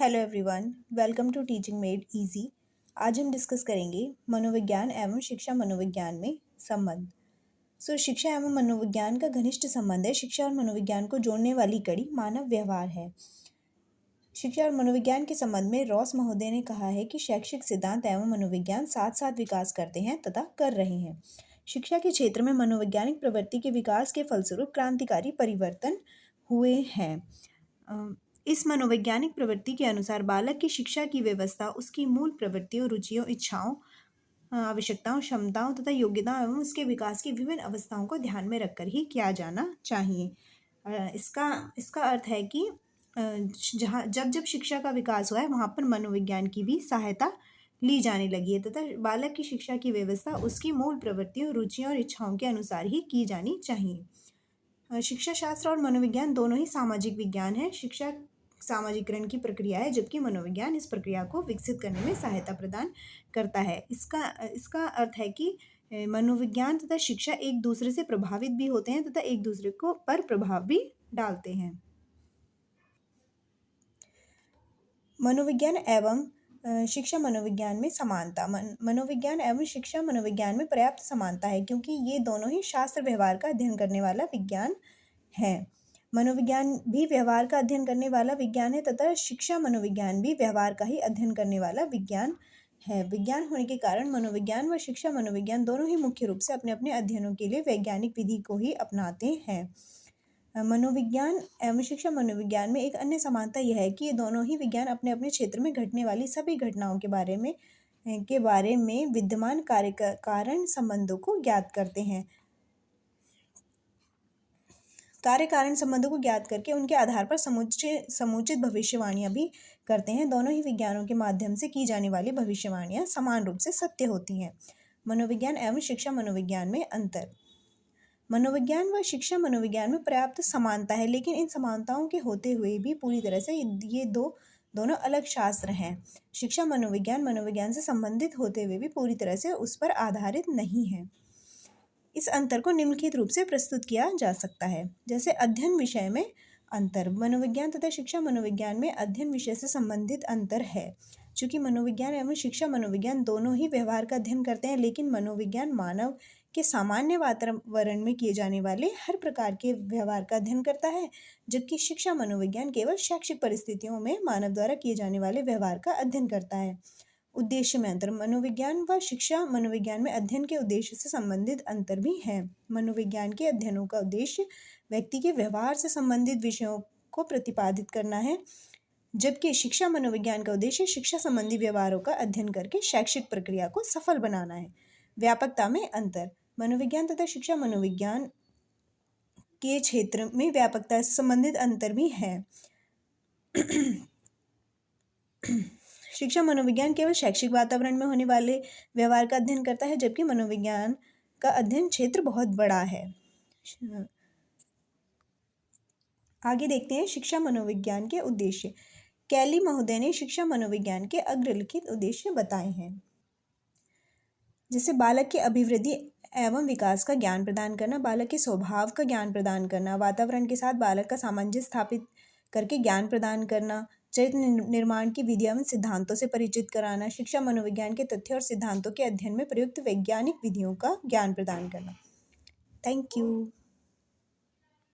Hello everyone, welcome to teaching made easy. आज हम discuss करेंगे मनोविज्ञान एवं शिक्षा मनोविज्ञान में संबंध। शिक्षा एवं मनोविज्ञान का घनिष्ठ संबंध है। शिक्षा और मनोविज्ञान को जोड़ने वाली कड़ी मानव व्यवहार है। शिक्षा और मनोविज्ञान के संबंध में रॉस महोदय ने कहा है कि शैक्षिक सिद्धांत एवं मनोविज्ञान साथ साथ विकास करते हैं तथा कर रहे हैं। शिक्षा के क्षेत्र में मनोवैज्ञानिक प्रवृत्ति के विकास के फलस्वरूप क्रांतिकारी परिवर्तन हुए हैं। इस मनोवैज्ञानिक प्रवृत्ति के अनुसार बालक की शिक्षा की व्यवस्था उसकी मूल प्रवृत्तियों, रुचियों, इच्छाओं, आवश्यकताओं, क्षमताओं तथा योग्यताओं एवं उसके विकास की विभिन्न अवस्थाओं को ध्यान में रखकर ही किया जाना चाहिए। इसका अर्थ है कि जहाँ जब जब शिक्षा का विकास हुआ है वहाँ पर मनोविज्ञान की भी सहायता ली जाने लगी है तथा बालक की शिक्षा की व्यवस्था उसकी मूल प्रवृत्तियों, रुचियों और इच्छाओं के अनुसार ही की जानी चाहिए। शिक्षा शास्त्र और मनोविज्ञान दोनों ही सामाजिक विज्ञान है। शिक्षा सामाजिकरण की प्रक्रिया है, जबकि मनोविज्ञान इस प्रक्रिया को विकसित करने में सहायता प्रदान करता है। इसका अर्थ है कि मनोविज्ञान तथा शिक्षा एक दूसरे से प्रभावित भी होते हैं तथा एक दूसरे को पर प्रभाव भी डालते हैं। मनोविज्ञान एवं शिक्षा मनोविज्ञान में समानता। मनोविज्ञान एवं शिक्षा मनोविज्ञान में पर्याप्त समानता है, क्योंकि ये दोनों ही शास्त्र व्यवहार का अध्ययन करने वाला विज्ञान है। मनोविज्ञान भी व्यवहार का अध्ययन करने वाला विज्ञान है तथा शिक्षा मनोविज्ञान भी व्यवहार का ही अध्ययन करने वाला विज्ञान है। विज्ञान होने के कारण मनोविज्ञान व शिक्षा मनोविज्ञान दोनों ही मुख्य रूप से अपने अपने अध्ययनों के लिए वैज्ञानिक विधि को ही अपनाते हैं। मनोविज्ञान एवं शिक्षा मनोविज्ञान में एक अन्य समानता यह है कि ये दोनों ही विज्ञान अपने अपने क्षेत्र में घटने वाली सभी घटनाओं के बारे में विद्यमान कारण संबंधों को ज्ञात करते हैं। कार्य कारण संबंधों को ज्ञात करके उनके आधार पर समुचित भविष्यवाणियां भी करते हैं। दोनों ही विज्ञानों के माध्यम से की जाने वाली भविष्यवाणियां समान रूप से सत्य होती हैं। मनोविज्ञान एवं शिक्षा मनोविज्ञान में अंतर। मनोविज्ञान व शिक्षा मनोविज्ञान में पर्याप्त समानता है, लेकिन इन समानताओं के होते हुए भी पूरी तरह से ये दोनों अलग शास्त्र हैं। शिक्षा मनोविज्ञान मनोविज्ञान से संबंधित होते हुए भी पूरी तरह से उस पर आधारित नहीं है। इस अंतर को निम्नलिखित रूप से प्रस्तुत किया जा सकता है। जैसे अध्ययन विषय में अंतर। मनोविज्ञान तथा शिक्षा मनोविज्ञान में अध्ययन विषय से संबंधित अंतर है। चूंकि मनोविज्ञान एवं शिक्षा मनोविज्ञान दोनों ही व्यवहार का अध्ययन करते हैं, लेकिन मनोविज्ञान मानव के सामान्य वातावरण में किए जाने वाले हर प्रकार के व्यवहार का अध्ययन करता है, जबकि शिक्षा मनोविज्ञान केवल शैक्षिक परिस्थितियों में मानव द्वारा किए जाने वाले व्यवहार का अध्ययन करता है। उद्देश्य में अंतर। मनोविज्ञान व शिक्षा मनोविज्ञान में अध्ययन के उद्देश्य से संबंधित अंतर भी है। मनोविज्ञान के अध्ययनों का उद्देश्य व्यक्ति के व्यवहार से संबंधित विषयों को प्रतिपादित करना है, जबकि शिक्षा मनोविज्ञान का उद्देश्य शिक्षा संबंधी व्यवहारों का अध्ययन करके शैक्षिक प्रक्रिया को सफल बनाना है। व्यापकता में अंतर। मनोविज्ञान तथा शिक्षा मनोविज्ञान के क्षेत्र में व्यापकता से संबंधित अंतर भी है। शिक्षा मनोविज्ञान केवल शैक्षिक वातावरण में होने वाले व्यवहार का अध्ययन करता है, जबकि मनोविज्ञान का अध्ययन क्षेत्र बहुत बड़ा है। आगे देखते हैं शिक्षा मनोविज्ञान के उद्देश्य। कैली महोदय ने शिक्षा मनोविज्ञान के अग्रलिखित उद्देश्य बताए हैं। जैसे बालक की अभिवृद्धि एवं विकास का ज्ञान प्रदान करना, बालक के स्वभाव का ज्ञान प्रदान करना, वातावरण के साथ बालक का सामंजस्य स्थापित करके ज्ञान प्रदान करना, चरित्र निर्माण की विधियों एवं सिद्धांतों से परिचित कराना, शिक्षा मनोविज्ञान के तथ्यों और सिद्धांतों के अध्ययन में प्रयुक्त वैज्ञानिक विधियों का ज्ञान प्रदान करना। Thank you.